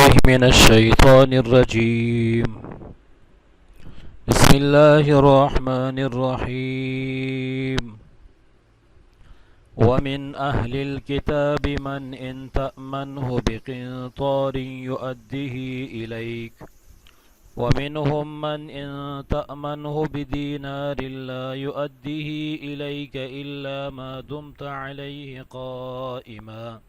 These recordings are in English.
بالله من الشيطان الرجيم. بسم الله الرحمن الرحيم. ومن أهل الكتاب من إن تأمنه بقنطار يؤده إليك ومنهم من إن تأمنه بدينار لا يؤده إليك إلا ما دمت عليه قائما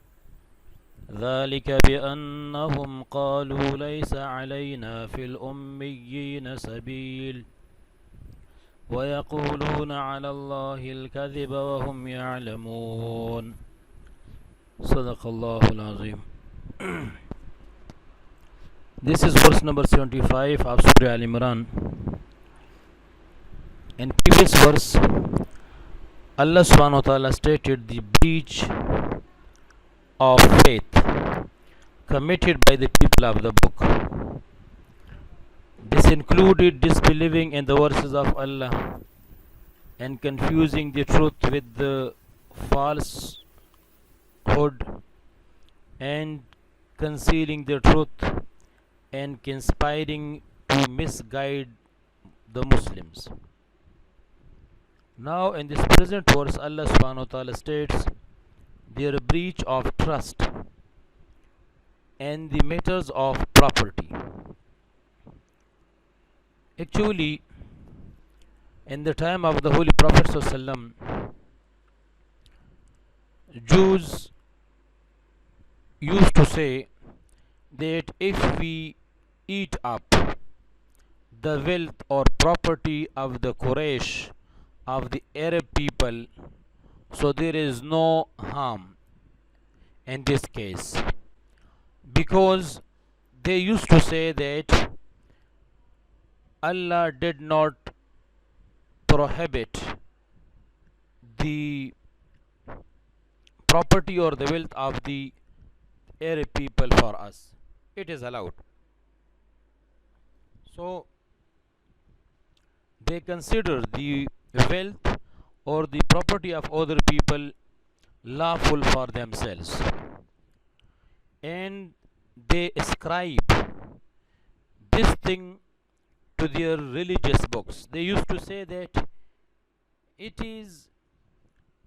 ذلك بأنهم قالوا ليس علينا في الأميين سبيل ويقولون على الله الكذب وهم يعلمون. صدق الله العظيم. This is verse number 75 of Surah Al Imran. In previous verse, Allah subhanahu wa ta'ala stated the breach of faith committed by the people of the book. This included disbelieving in the verses of Allah and confusing the truth with the falsehood and concealing the truth and conspiring to misguide the Muslims. Now in this present verse, Allah subhanahu wa ta'ala states their breach of trust and the matters of property. Actually, in the time of the Holy Prophet ﷺ, Jews used to say that if we eat up the wealth or property of the Quraysh, of the Arab people, so there is no harm in this case, because they used to say that Allah did not prohibit the property or the wealth of the Arab people for us. It is allowed. So they consider the wealth or the property of other people lawful for themselves, and they ascribe this thing to their religious books. They used to say that it is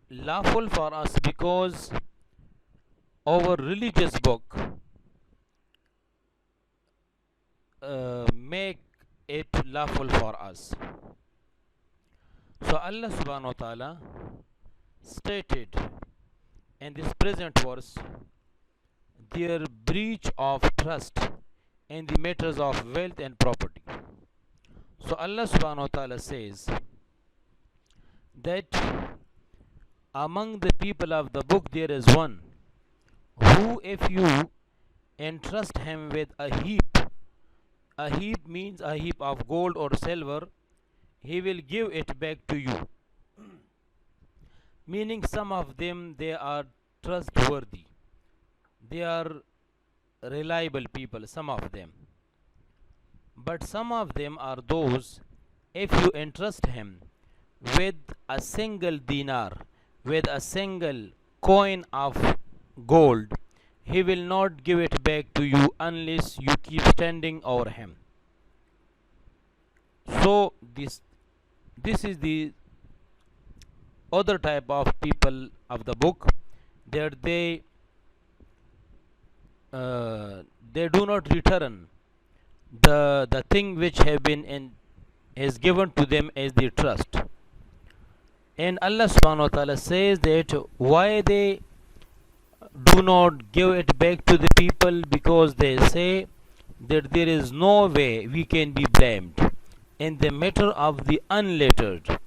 lawful for us because our religious book make it lawful for us. So Allah subhanahu wa ta'ala stated in this present verse their breach of trust in the matters of wealth and property. So Allah subhanahu wa ta'ala says that among the people of the book there is one who, if you entrust him with a heap means a heap of gold or silver, he will give it back to you. Meaning some of them, they are trustworthy, they are reliable people, some of them. But some of them are those, if you entrust him with a single dinar, with a single coin of gold, he will not give it back to you unless you keep standing over him. So this is the other type of people of the book, that they do not return the thing which have been is given to them as their trust. And Allah subhanahu wa ta'ala says that why they do not give it back to the people, because they say that there is no way we can be blamed in the matter of the unlettered.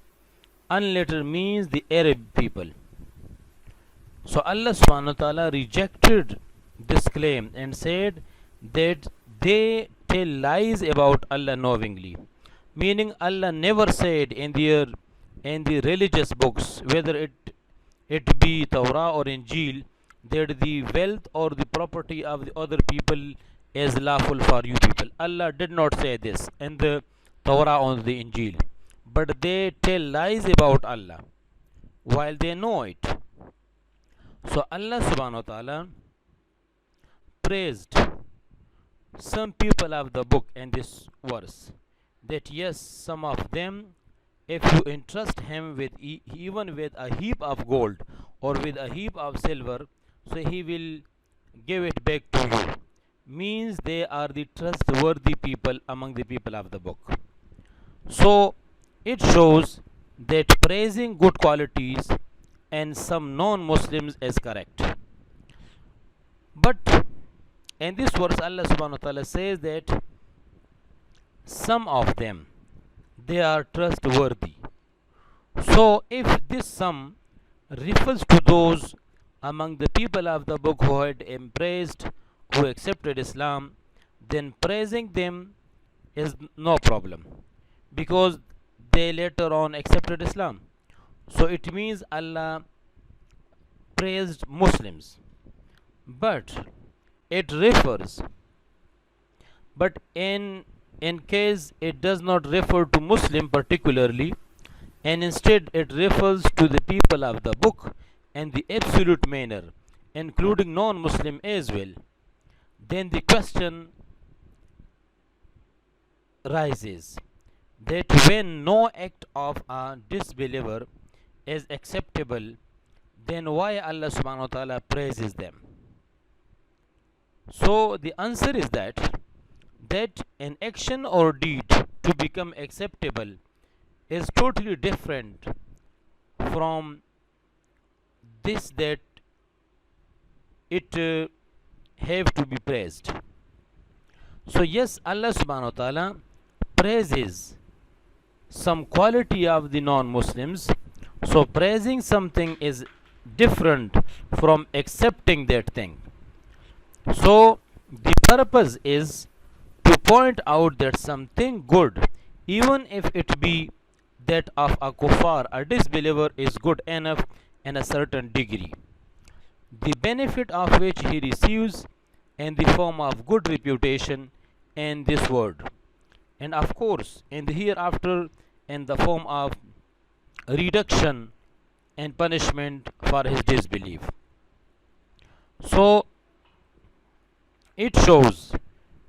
Unlettered means the Arab people. So Allah subhanahu wa ta'ala rejected this claim and said that they tell lies about Allah knowingly. Meaning Allah never said in the religious books, whether it be Torah or Injil, that the wealth or the property of the other people is lawful for you people. Allah did not say this in the Torah or the Injil. But they tell lies about Allah while they know it. So Allah subhanahu wa ta'ala praised some people of the book in this verse, that yes, some of them, if you entrust him with even with a heap of gold or with a heap of silver, so he will give it back to you. Means they are the trustworthy people among the people of the book. So it shows that praising good qualities and some non-Muslims is correct. But in this verse, Allah subhanahu wa ta'ala says that some of them, they are trustworthy. So if this some refers to those among the people of the book who had embraced, who accepted Islam, then praising them is no problem, because they later on accepted Islam. So it means Allah praised Muslims. But it refers, but in case it does not refer to Muslim particularly, and instead it refers to the people of the book in the absolute manner, including non-Muslim as well, then the question rises that when no act of a disbeliever is acceptable, then why Allah subhanahu wa ta'ala praises them? So the answer is that an action or deed to become acceptable is totally different from this, that it have to be praised. So yes, Allah subhanahu wa ta'ala praises some quality of the non-Muslims. So praising something is different from accepting that thing. So the purpose is to point out that something good, even if it be that of a kuffar, a disbeliever, is good enough in a certain degree, the benefit of which he receives in the form of good reputation in this world, and of course in the hereafter in the form of reduction and punishment for his disbelief. So it shows,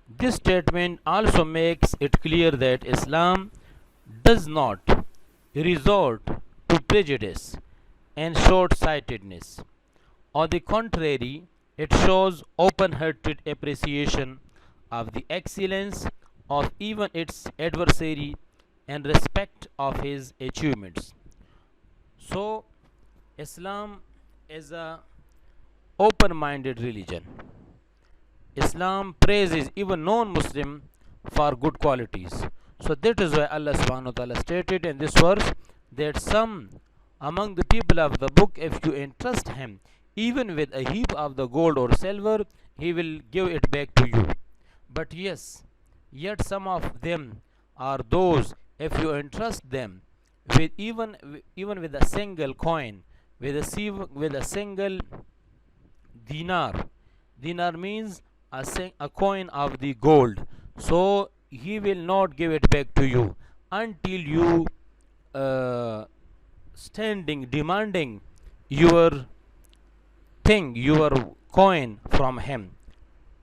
this statement also makes it clear that Islam does not resort to prejudice and short sightedness. On the contrary, it shows open hearted appreciation of the excellence of even its adversary and respect of his achievements. So, Islam is a open minded religion. Islam praises even non-Muslim for good qualities. So that is why Allah subhanahu wa ta'ala stated in this verse that some among the people of the book, if you entrust him even with a heap of the gold or silver, he will give it back to you. But yes, yet some of them are those, if you entrust them with even with a single coin, with a single dinar. Dinar means a coin of the gold. So he will not give it back to you until you standing demanding your thing, your coin from him.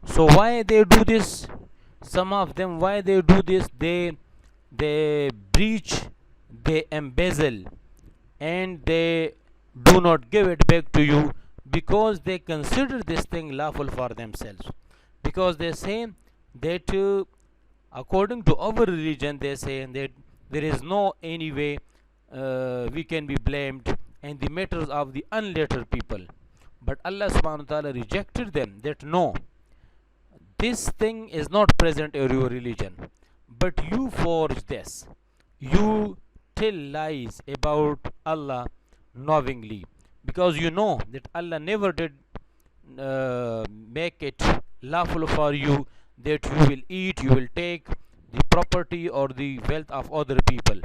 So why they do this? Some of them, why they do this? They breach, they embezzle, and they do not give it back to you, because they consider this thing lawful for themselves. Because they say that according to our religion, they say that there is no any way we can be blamed in the matters of the unlettered people. But Allah subhanahu wa ta'ala rejected them, that no, this thing is not present in your religion, but you forge this, you tell lies about Allah knowingly, because you know that Allah never did make it lawful for you that you will eat, you will take the property or the wealth of other people.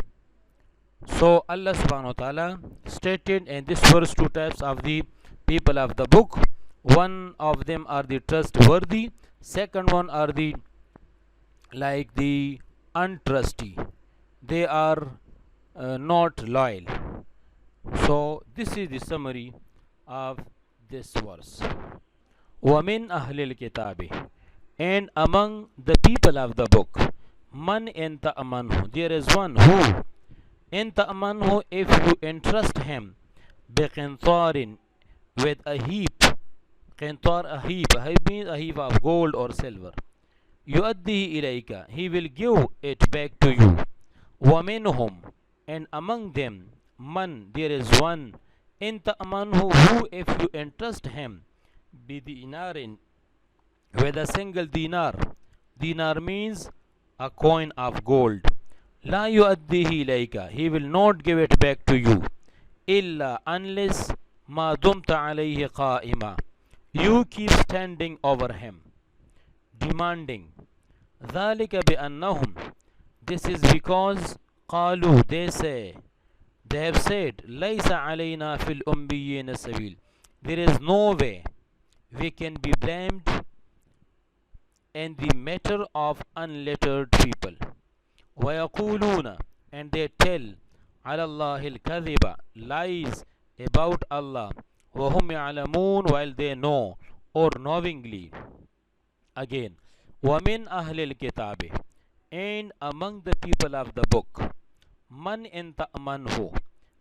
So Allah subhanahu wa ta'ala stated in this verse two types of the people of the book. One of them are the trustworthy, second one are the like the untrusty, they are not loyal. So this is the summary of this verse. وَمِنْ أَهْلِ الْكِتَابِ, And among the people of the book, man in ta'amanhu, there is one who in ta'amanhu, if you entrust him biqintarin, with a heap. Qintar, a heap means a heap of gold or silver. Yuaddihi ilayka, he will give it back to you. Wa minhum, and among them, man, there is one in ta'amanhu, who if you entrust him bidinarin, with a single dinar. Dinar means a coin of gold. La yuaddihi ilayka, he will not give it back to you. Illa, unless ma dumta alayhi qa'ima, you keep standing over him, demanding. ذَلِكَ بِأَنَّهُمْ, this is because قالوا, they have said, لَيْسَ عَلَيْنَا فِي الْأُمِّيِّينَ سَبِيلٌ, there is no way we can be blamed in the matter of unlettered people. وَيَقُولُونَ, and they tell, عَلَى اللَّهِ الْكَذِبَ, lies about Allah. وَهُمْ يَعْلَمُونَ, while they know, or knowingly. Again, وَمِنْ أَهْلِ الْكِتَابِ, and among the people of the book, man in ta'manhu,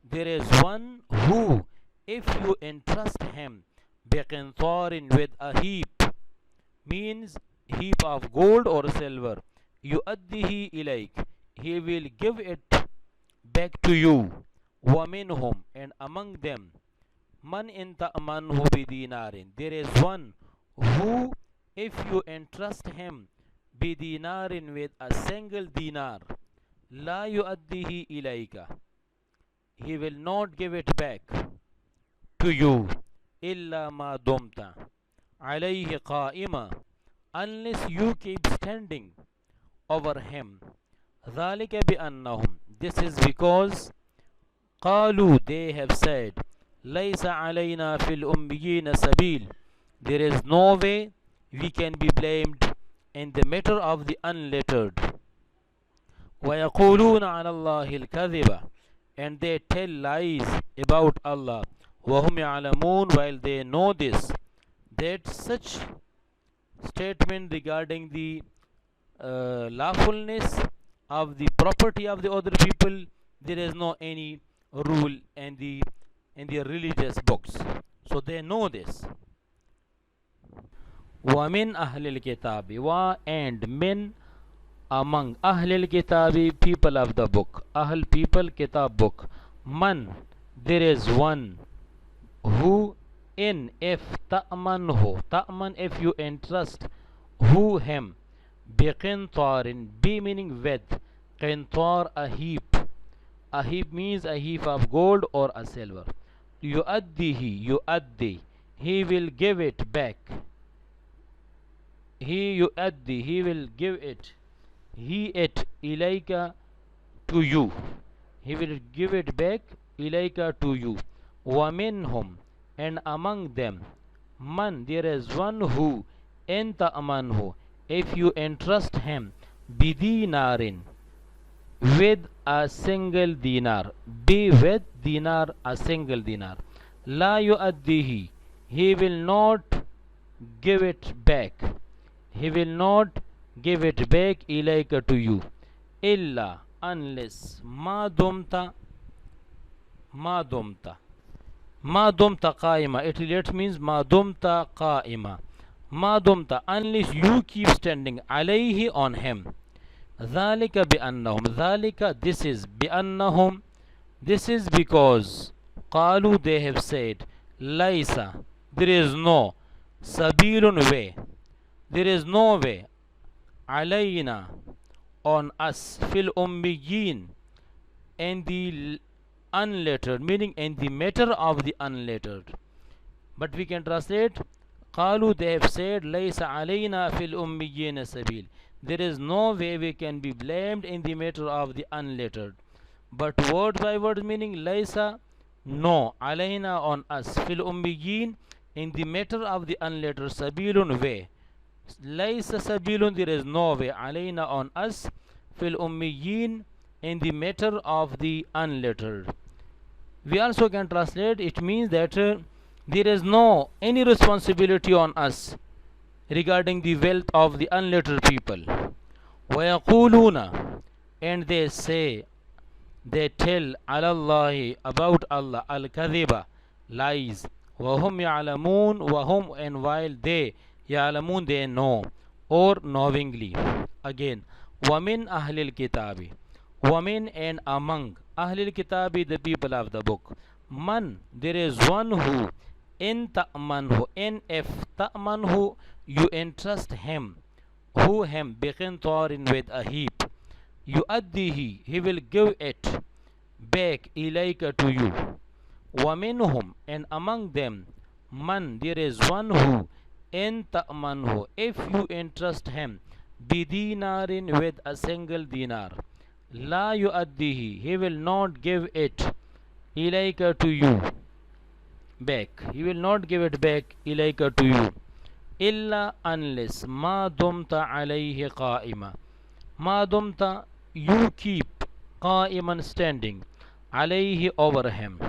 there is one who, if you entrust him biqintarin, with a heap, means heap of gold or silver, yuaddihi ilayk, he will give it back to you. وَمِنْهُمْ, and among them, man in ta'manhu bidinarin, there is one who if you entrust him bidinarin, with a single dinar, la yuaddihi ilayka, he will not give it back to you. Illa ma dumta alayhi qa'ima, unless you keep standing over him. ذَلِكَ بِأَنَّهُمْ, this is because قالوا, they have said, لَيْسَ عَلَيْنَا فِي الْأُمِّيِّينَ سَبِيلٌ, there is no way we can be blamed in the matter of the unlettered. وَيَقُولُونَ عَلَى اللَّهِ الْكَذِبَ, and they tell lies about Allah. وَهُمْ يَعْلَمُونَ, while they know this, that such statement regarding the lawfulness of the property of the other people, there is no any rule in the religious books. So they know this. وَمِنْ أَهْلِ الْكِتَابِ, wa, and min, among أهل الكتاب, people of the book. Ahl, people, kitab, book. Man, there is one who in, if ta'manhu, ta'man, if you entrust, who, him, biqintarin, bi meaning with, qintar, a heap. A heap means a heap of gold or a silver. Yuaddi, he will give it back. He will give it, it, ilayka, to you. He will give it back, ilayka, to you. وَمِنْهُمْ, and among them, man, there is one who, in ta'manhu, if you entrust him bidinarin, with a single dinar, be with dinar, a single dinar, la yuaddihi, he will not give it back. He will not give it back, ilayka, to you. Illa, unless, ma dumta qa'ima, it relates means ma dumta qa'ima. Ma dumta, unless you keep standing, alayhi, on him. ذَلِكَ بِأَنَّهُمْ, ذَلِكَ, this is, بِأَنَّهُمْ, this is because قالوا, they have said, laysa, there is no, sabilun, way, there is no way, alayna, on us, fil ummiyin, in the unlettered, meaning in the matter of the unlettered. But we can translate, قالوا, they have said, laysa alayna fil ummiyin sabil, there is no way we can be blamed in the matter of the unlettered. But word by word meaning, laysa, no, alayna, on us, fil ummiyin, in the matter of the unlettered, sabilun, way. Laysa sabilun, there is no way, alayna, on us, fil ummiyin, in the matter of the unlettered. We also can translate, it means that there is no any responsibility on us regarding the wealth of the unlettered people. وَيَقُولُونَ, and they say, they tell عَلَى اللَّهِ, about Allah, al-kadhiba, lies. وَهُمْ يَعْلَمُونَ, وَهُمْ, and while they, يَعْلَمُون, they know, or knowingly. Again, وَمِنْ أَهْلِ الْكِتَابِ, وَمِنْ, and among, أَهْلِ الْكِتَابِ, the people of the book. Man, there is one who, in ta'manhu, in if ta'manhu, you entrust him, who him, biqintarin, with a heap, yu'addihi, he will give it back, ilayka, to you. وَمِنْهُمْ, and among them, man, there is one who, in ta'manhu, if you entrust him, bidinarin, with a single dinar, la yu'addihi, he will not give it, ilayka, to you, back. He will not give it back, ilayka, to you, illa, unless, ma dumta alayhi qa'ima, ma dumta, you keep, qa'iman, standing, alayhi, over him.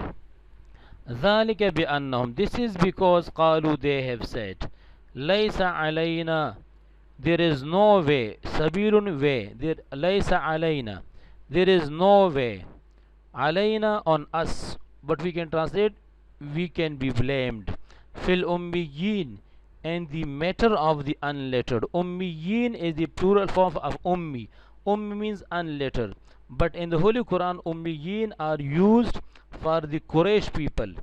ذَلِكَ بِأَنَّهُمْ, this is because قالوا, they have said, لَيْسَ عَلَيْنَا, there is no way, sabilun, way, there, لَيْسَ عَلَيْنَا, there is no way, alayna, on us, but we can translate, we can be blamed, fil ummiyin, and the matter of the unlettered. Ummiyin is the plural form of ummi. Ummi means unlettered, but in the Holy Quran, ummiyin are used for the Quraysh people,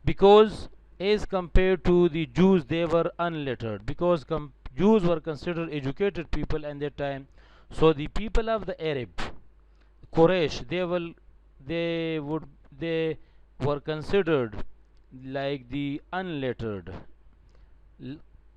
because as compared to the Jews, they were unlettered, because Jews were considered educated people at that time. So the people of the Arab, Quraysh, they were considered like the unlettered,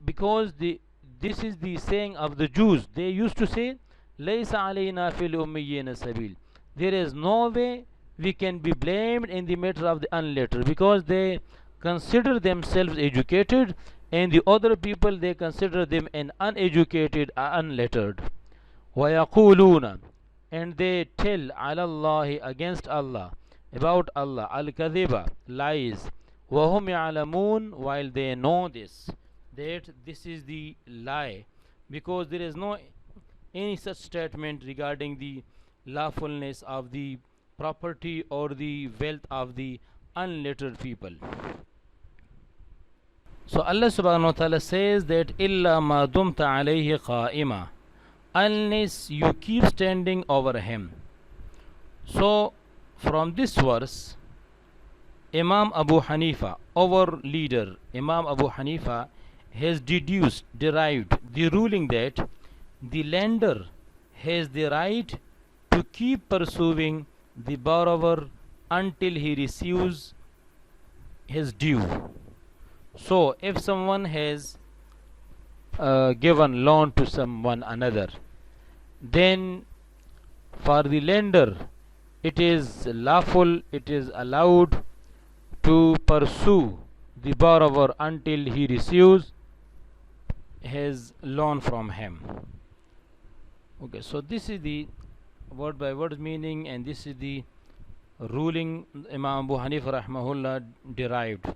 because this is the saying of the Jews. They used to say, "Laysa alayna fil ummiyyin sabil." There is no way we can be blamed in the matter of the unlettered, because they consider themselves educated, and the other people, they consider them an uneducated, unlettered. وَيَقُولُونَ, and they tell, عَلَى اللَّهِ, against Allah, about Allah, al-kadhiba, lies. وَهُمْ يَعْلَمُونَ, while they know this, that this is the lie, because there is no any such statement regarding the lawfulness of the property or the wealth of the unlettered people. So Allah subhanahu wa ta'ala says that illa ma dumta alayhi qa'ima, unless you keep standing over him. So from this verse, Imam Abu Hanifa, our leader, Imam Abu Hanifa, has derived the ruling that the lender has the right to keep pursuing the borrower until he receives his due. So if someone has given loan to someone another, then for the lender it is lawful, it is allowed to pursue the borrower until he receives his loan from him. Okay, so this is the word by word meaning, and this is the ruling Imam Abu Hanifa rahmahullah derived.